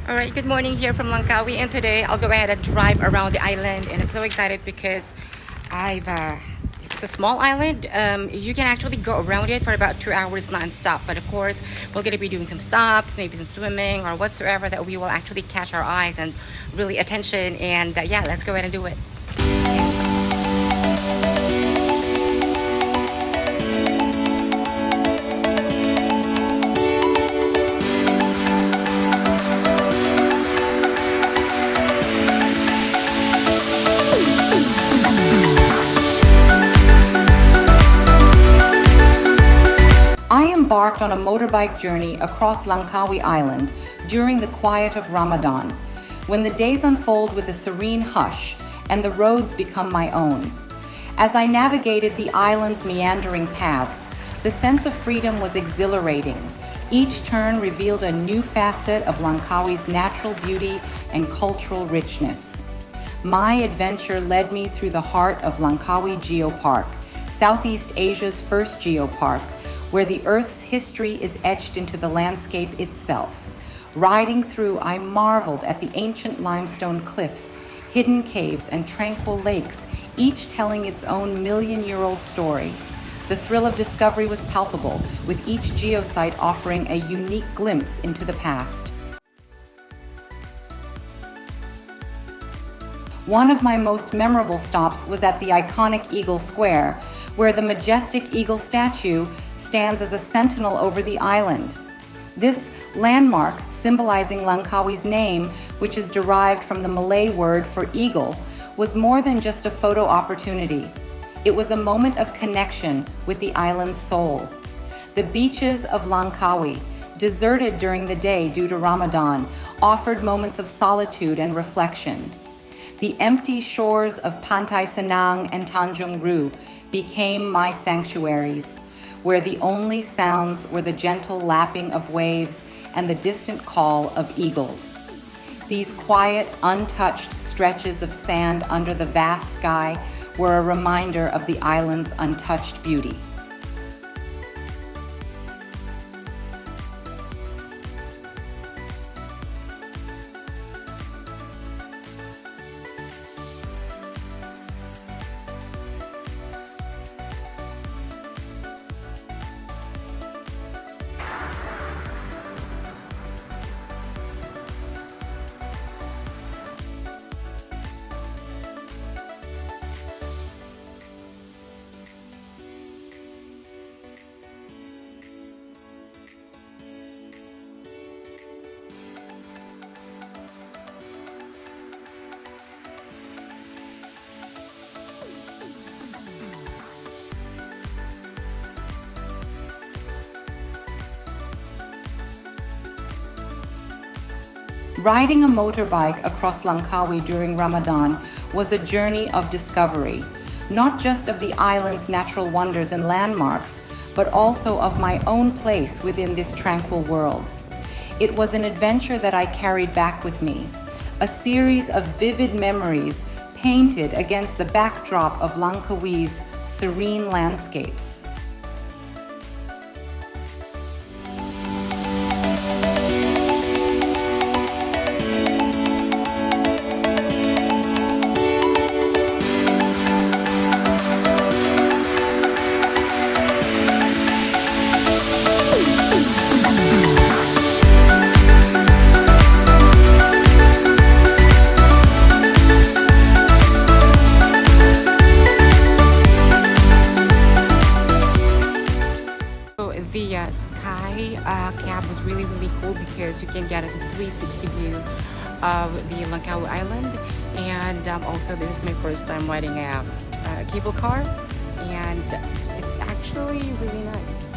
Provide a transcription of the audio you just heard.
Alright, good morning here from Langkawi, and today I'll go ahead and drive around the island, and I'm so excited because it's a small island. You can actually go around it for about 2 hours non-stop, but of course we're going to be doing some stops, maybe some swimming or whatsoever that we will actually catch our eyes and really attention, and yeah, let's go ahead and do it. I embarked on a motorbike journey across Langkawi Island during the quiet of Ramadan, when the days unfold with a serene hush and the roads become my own. As I navigated the island's meandering paths, the sense of freedom was exhilarating. Each turn revealed a new facet of Langkawi's natural beauty and cultural richness. My adventure led me through the heart of Langkawi Geopark, Southeast Asia's first geopark, where the Earth's history is etched into the landscape itself. Riding through, I marveled at the ancient limestone cliffs, hidden caves, and tranquil lakes, each telling its own million-year-old story. The thrill of discovery was palpable, with each geosite offering a unique glimpse into the past. One of my most memorable stops was at the iconic Eagle Square, where the majestic eagle statue stands as a sentinel over the island. This landmark, symbolizing Langkawi's name, which is derived from the Malay word for eagle, was more than just a photo opportunity. It was a moment of connection with the island's soul. The beaches of Langkawi, deserted during the day due to Ramadan, offered moments of solitude and reflection. The empty shores of Pantai Cenang and Tanjung became my sanctuaries, where the only sounds were the gentle lapping of waves and the distant call of eagles. These quiet, untouched stretches of sand under the vast sky were a reminder of the island's untouched beauty. Riding a motorbike across Langkawi during Ramadan was a journey of discovery, not just of the island's natural wonders and landmarks, but also of my own place within this tranquil world. It was an adventure that I carried back with me, a series of vivid memories painted against the backdrop of Langkawi's serene landscapes. The sky cab was really cool because you can get a 360 view of the Langkawi Island, and also this is my first time riding a cable car, and it's actually really nice.